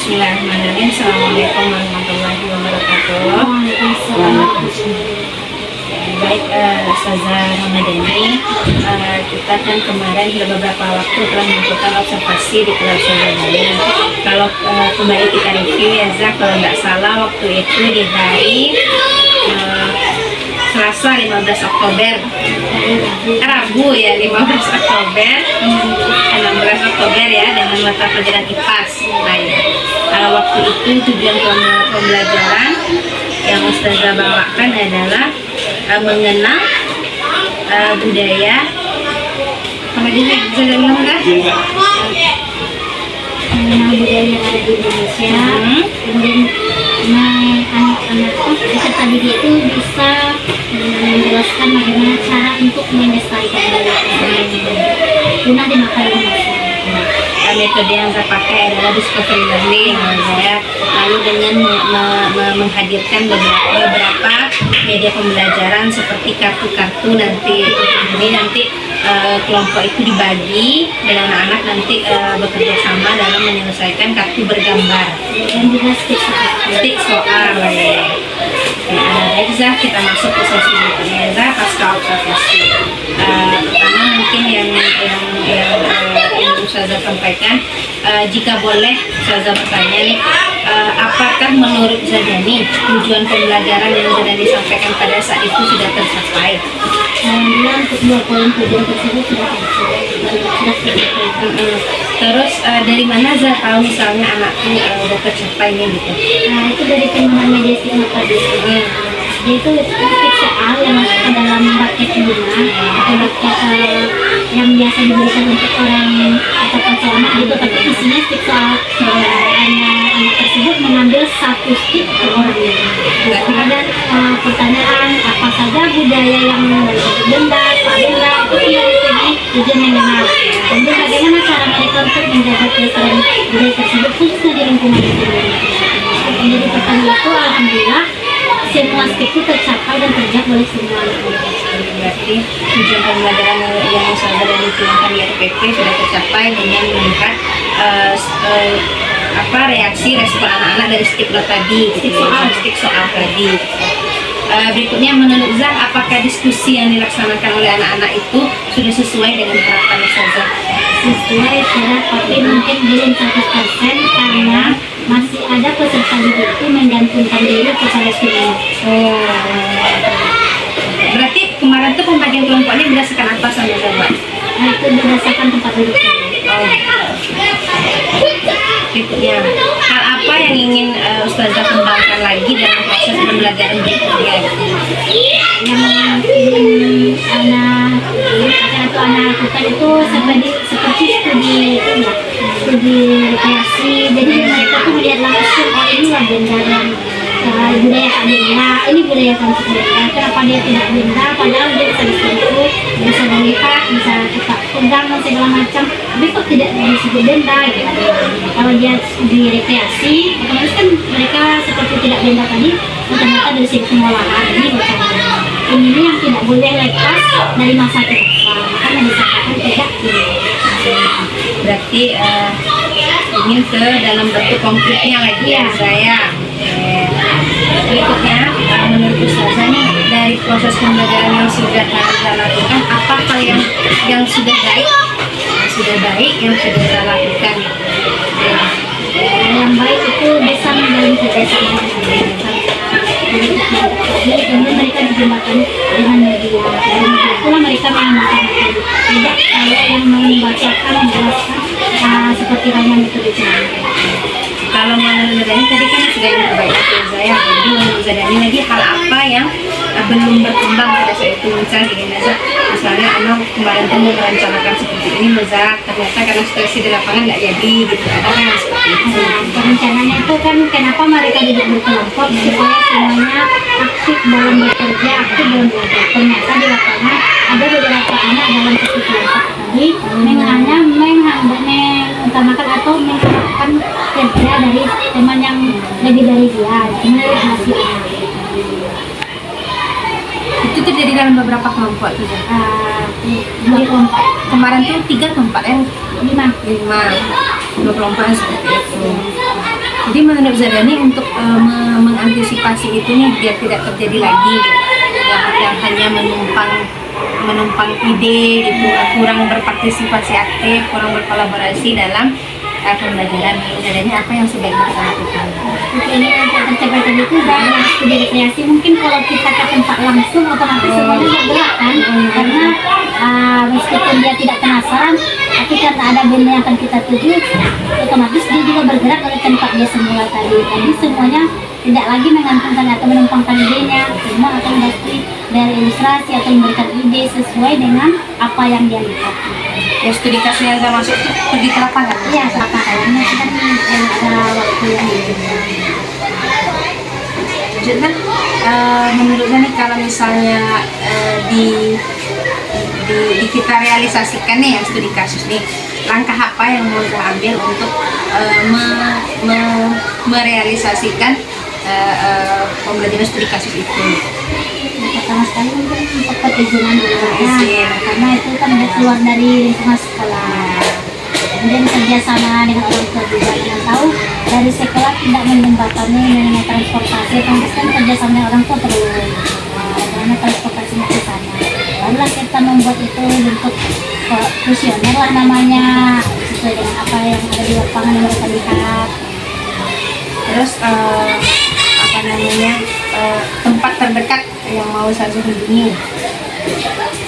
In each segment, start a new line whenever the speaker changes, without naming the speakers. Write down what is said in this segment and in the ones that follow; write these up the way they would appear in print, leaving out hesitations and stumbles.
Bismillahirrahmanirrahim. Assalamualaikum warahmatullahi wabarakatuh. Baik, Ustazah Ramadhani, kita kan kemarin sudah beberapa waktu telah melakukan observasi di kelas Surabaya. Kalau kembali kita review ya Zah, kalau nggak salah waktu itu di hari Selasa 15 Oktober, Rabu ya 15 Oktober, 16 Oktober ya, dengan mata pelajaran IPAS. Baik, waktu itu tujuan pembelajaran yang Ustazah bawakan adalah mengenal budaya apa dia bisa bilang enggak?
Mengenal budaya yang ada di Indonesia, kemudian anak-anak peserta didik itu bisa menjelaskan bagaimana cara untuk melestarikan budaya guna dimakai manusia.
Metode yang saya pakai adalah discovery learning ya. Lalu dengan menghadirkan beberapa media pembelajaran seperti kartu-kartu nanti. Jadi nanti kelompok itu dibagi dan anak-anak nanti bekerja sama dalam menyelesaikan kartu bergambar
Dan juga
stik soal ya. Baik Zah, kita masuk ke sesi berikutnya Zah, pasca observasi. Pertama mungkin yang Ustazah sampaikan, jika boleh Ustazah bertanya nih, apakah menurut Zadani tujuan pembelajaran yang Zadani sampaikan pada saat itu sudah tercapai?
Alhamdulillah untuk 2 poin tujuan tersebut sudah tercapai.
Terus dari mana Zah tahu misalnya anakku udah tercapai nih gitu?
Nah, itu dari pengembangan media stigma tadi. Yaitu titik soal yang masuk ke dalam raket bunga atau raket yang biasa diberikan untuk orang atau penceramah gitu, tapi isinya stick soal anak tersebut mengambil satu stick per orang. Ada pertanyaan apa saja budaya yang benda, benda itu yang jadi tujuan mengenal. Kemudian bagaimana cara mereka untuk menjaga kelestarian budaya tersebut khususnya di lingkungan itu. Menjadi pertanyaan itu alhamdulillah semua stick itu tercapai dan terjawab oleh semua.
Berarti tujuan pembelajaran yang Ustazah dan dituangkan di RPP sudah tercapai dengan melihat reaksi respon anak-anak dari stick tadi, stick soal tadi. Berikutnya menurut Zah, apakah diskusi yang dilaksanakan oleh anak-anak itu sudah sesuai dengan harapan Ustazah?
Sesuai syarat, tapi mungkin belum 100% karena masih ada peserta didik itu menggantungkan diri kepada semua.
Berarti kemarin tuh pembagian kelompoknya berdasarkan apa sama Zah?
Nah, itu berdasarkan tempat duduknya.
Berikutnya, hal apa yang ingin Ustazah kembangkan lagi dalam proses pembelajaran berikutnya?
Yang ingin anak lakukan itu seperti studi rekreasi. Jadi mereka tuh melihat langsung, oh ini lah benda yang budaya benda, ini budaya tanpa benda. Kenapa dia tidak benda? Padahal dia bisa disentuh, bisa melihat, bisa kita pegang dan segala macam. Tapi kok tidak disebut benda gitu. Kalau dia studi rekreasi, otomatis kan mereka seperti tidak benda tadi, ternyata dari segi pengolahan ini berkaitan. Ini yang tidak boleh lepas dari masa ke depan, makanya disatakan tidak boleh.
Berarti ingin ke dalam bentuk konkretnya lagi ya saya. Berikutnya, menurut Ustazah nih, dari proses pembelajaran yang sudah Ustazah lakukan, apa hal yang sudah baik yang sudah Ustazah lakukan?
Yang baik itu bisa menjalin kerjasama. Kemudian mereka dijembatani dengan media. Dan itulah mereka mengamalkan metode. Tidak saya yang membacakan, menjelaskan seperti halnya metode cara.
Kalau menurut Zadani tadi kan sudah yang terbaik saya. Jadi menurut Zadani lagi hal apa yang belum berkembang pada saat itu, misalnya anak kemarin tuh merencanakan seperti ini, ternyata karena situasi di lapangan nggak jadi gitu, ada kan seperti itu.
Rencananya itu kan kenapa mereka duduk berkelompok supaya semuanya aktif dalam bekerja, aktif dalam belajar. Ternyata di lapangan ada beberapa anak dalam satu kelompok tadi hanya mengutamakan atau mengharapkan kerja dari teman yang lebih dari dia, menurut hasil.
Itu terjadi dalam beberapa kelompok tuh.
Dua kelompok.
Kemarin tuh 3 kelompok
5
2 kelompok seperti itu. Jadi menurut Zadani untuk mengantisipasi itu nih biar tidak terjadi lagi gitu. Yang hanya menumpang ide gitu, kurang berpartisipasi aktif, kurang berkolaborasi dalam pembelajaran. Menurut Zadani apa yang sebaiknya kita lakukan?
Ini untuk tercapai tadi itu dari studi rekreasi, mungkin kalau kita ke tempat langsung otomatis semuanya bergerak kan, karena meskipun dia tidak penasaran, tapi karena ada benda yang akan kita tuju, otomatis dia juga bergerak dari tempat dia semula tadi. Jadi semuanya tidak lagi menggantungkan atau menumpangkan idenya, semua akan pasti dari ilustrasi atau memberikan ide sesuai dengan apa yang dia lihat.
Ya studi kasus yang saya masuk itu pergi ke lapangan.
Iya, apa kayaknya kan ada waktu yang
Jadi menurut saya nih kalau misalnya di kita realisasikan nih yang studi kasus nih, langkah apa yang mau kita ambil untuk merealisasikan pembelajaran studi kasus itu?
Pertama sekali mungkin untuk perizinan dulu ya, karena itu kan udah keluar dari lingkungan sekolah. Kemudian kerjasama dengan orang tua juga, yang tahu dari sekolah tidak menjembatani mengenai transportasi, otomatis kan kerjasama dengan orang tua perlu bagaimana transportasinya ke sana. Barulah kita membuat itu bentuk kuesioner lah namanya, sesuai dengan apa yang ada di lapangan yang mereka lihat.
Terus apa namanya tempat terdekat yang mau saya kunjungi?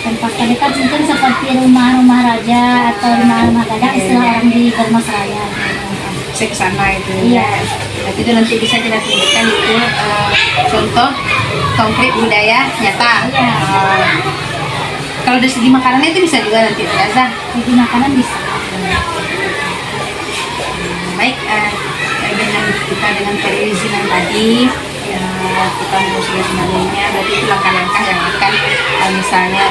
Tempat terdekat mungkin seperti rumah-rumah raja atau rumah-rumah gadang, istilah orang di Germas Raya.
Saya ke sana itu.
Iya.
Nanti itu nanti bisa kita tunjukkan itu contoh konkret budaya nyata.
Iya.
Kalau dari segi makanan itu bisa juga nanti terasa.
Jadi makanan bisa.
Baik, dengan perizinan tadi kita mau sudah sebenarnya, berarti itu langkah-langkah yang akan misalnya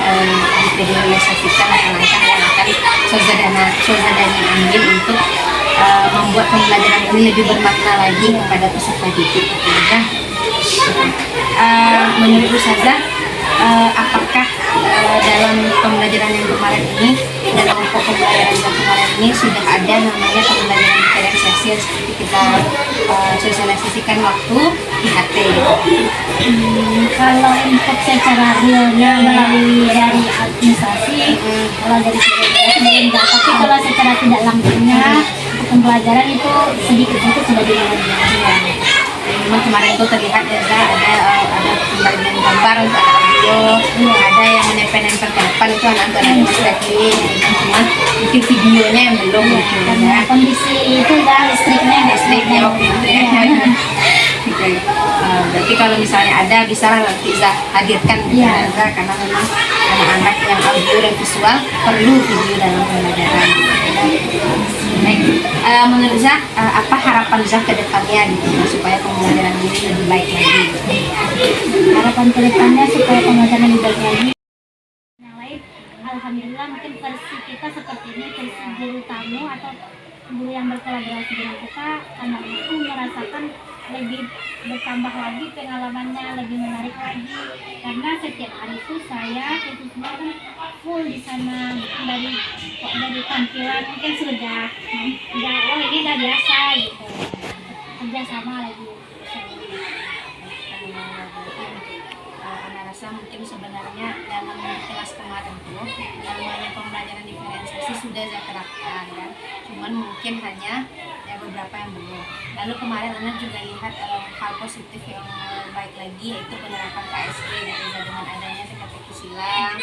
direalisasikan, langkah-langkah yang akan Sozadani ambil untuk membuat pembelajaran ini lebih bermakna lagi kepada peserta didik. Menurut Ustazah, apakah dalam pembelajaran yang kemarin ini, dalam pokok pembelajaran yang kemarin ini sudah ada namanya pembelajaran diferensiasi yang seperti kita sosialisasikan waktu IHT?
Kalau untuk secara realnya melalui dari administrasi, kalau dari sebenarnya enggak, tapi kalau secara tidak langsungnya untuk pembelajaran itu sedikit sudah dilakukan.
Memang kemarin itu terlihat ya, ada pembagian gambar, ada audio, ada yang menempel-nempel ke depan itu anak-anak masih lagi, cuma mungkin videonya yang belum gitu.
Karena kondisi itu udah listriknya
oke. Oke. Berarti kalau misalnya ada bisa nanti Iza hadirkan
ya.
Karena memang anak-anak yang audio dan visual perlu video dalam pembelajaran. Baik, menurut Zah, apa harapan Zah ke depannya gitu, supaya pembelajaran ini lebih baik lagi?
Harapan ke depannya supaya pembelajaran lebih baik lagi. Yang lain, alhamdulillah mungkin versi kita seperti ini, versi guru tamu atau guru yang berkolaborasi dengan kita, anak-anak itu merasakan lebih bertambah lagi pengalamannya, lebih menarik lagi, karena setiap hari itu saya khususnya kan full di sana, dari tampilan mungkin sudah ini udah biasa gitu, kerjasama lagi.
Ana rasa mungkin sebenarnya dalam kelas kemarin tuh namanya pembelajaran diferensiasi sudah saya terapkan kan, cuman mungkin hanya ya beberapa yang belum. Lalu kemarin Ana juga lihat hal positif yang baik lagi, yaitu penerapan KSG gitu, dengan adanya teka-teki silang,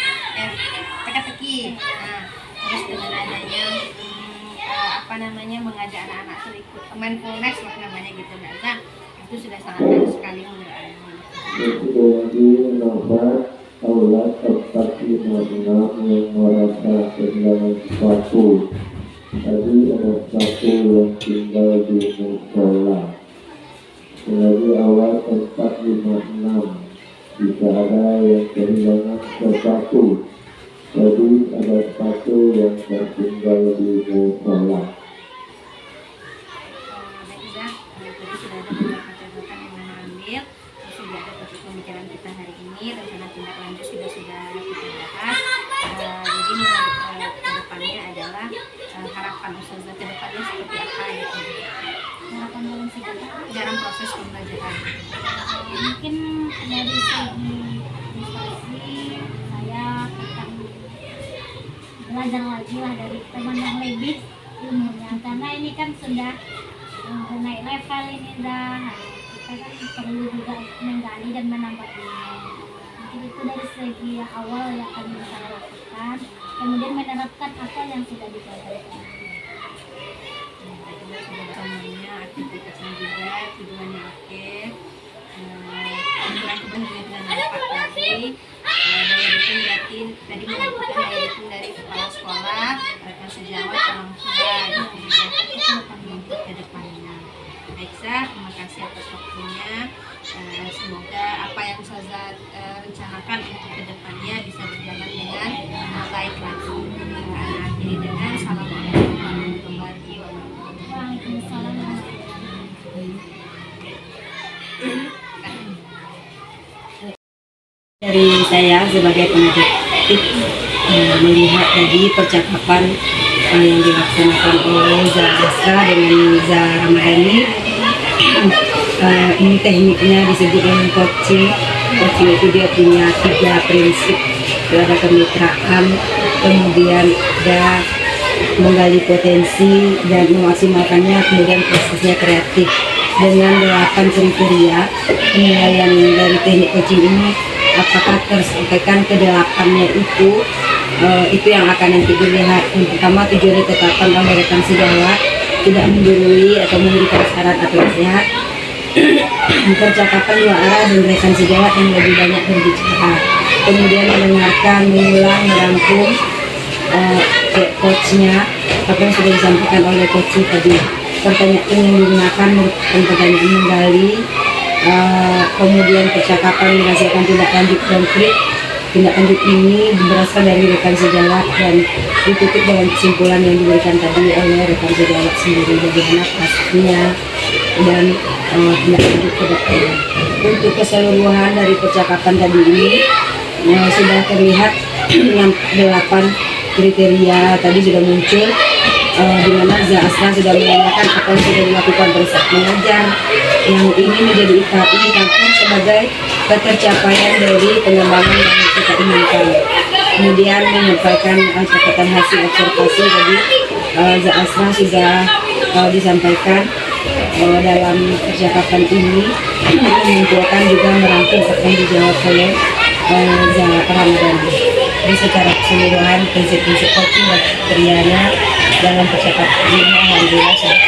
teka-teki. Nah, terus dengan adanya apa namanya mengajak anak-anak tuh ikut mindfulness lah namanya gitu. Nah, itu sudah sangat baik sekali menurut Ana.
Jadi mendapat aulat tempat imam-imam yang merasa kehilangan sesuatu. Tadi ada satu yang tinggal di musola. Jadi awal 456 jika ada yang kehilangan sesuatu. Jadi ada satu yang tertinggal di musola.
Pembicaraan kita hari ini, rencana tindak lanjut sudah kita bahas. Jadi ke depannya adalah harapan Ustazah ke depannya seperti apa gitu.
Harapan dalam singkat
proses pembelajaran?
Mungkin dari segi prestasi saya akan belajar lagi lah dari teman yang lebih ilmunya, karena ini kan sudah naik level ini dah, kita kan perlu juga menggali dan menambah ilmu. Mungkin itu dari segi yang awal yang akan bisa lakukan, kemudian menerapkan apa yang sudah dipelajari.
Semuanya aktivitasnya juga tujuannya oke. Kemudian dampak tadi daya dukung berarti tadi membutuhkan daya dukung dari kepala sekolah, rekan sejawat, orang tua untuk ke depannya. Baik Zah, terima kasih atas waktunya. Semoga apa yang Ustazah rencanakan untuk ke depannya bisa berjalan dengan baik lagi. Akhiri dengan assalamualaikum warahmatullahi wabarakatuh.
Waalaikumsalam.
Dari saya sebagai pengajar melihat tadi percakapan yang dilaksanakan oleh Zahra dengan Zahra Ramadhani, ini tekniknya disebut dengan coaching. Coaching itu dia punya 3 prinsip, ada kemitraan, kemudian ada menggali potensi dan memaksimalkannya, kemudian prosesnya kreatif. Dengan 8 kriteria penilaian dari teknik coaching ini, apakah tersampaikan ke 8-nya itu yang akan nanti dilihat. Yang pertama, tujuan ditetapkan oleh rekan sejawat, tidak menggurui atau memberikan saran atau nasihat. Percakapan 2 arah dan rekan sejawat yang lebih banyak berbicara. Kemudian mendengarkan, mengulang, merangkum coachnya apa yang sudah disampaikan oleh coach tadi. Pertanyaan yang digunakan merupakan pertanyaan menggali. Kemudian percakapan menghasilkan tindak lanjut konkret. Tindak lanjut ini berasal dari rekan sejawat dan ditutup dengan kesimpulan yang diberikan tadi oleh rekan sejawat sendiri, bagaimana pastinya dan tindak lanjut ke depan. Untuk keseluruhan dari percakapan tadi ini sudah terlihat dengan 8 kriteria tadi sudah muncul, di mana Zahra sudah menanyakan apa yang sudah dilakukan pada saat mengajar, yang ini menjadi indikator sebagai ketercapaian dari pengembangan yang kita inginkan. Kemudian menyampaikan catatan hasil observasi tadi Zahra sudah disampaikan dalam percakapan ini, mengumpulkan juga merangkum apa yang dijawab oleh Zahra Ramadhani. Jadi secara keseluruhan prinsip-prinsip coaching dan kriterianya dalam percakapan ini alhamdulillah sudah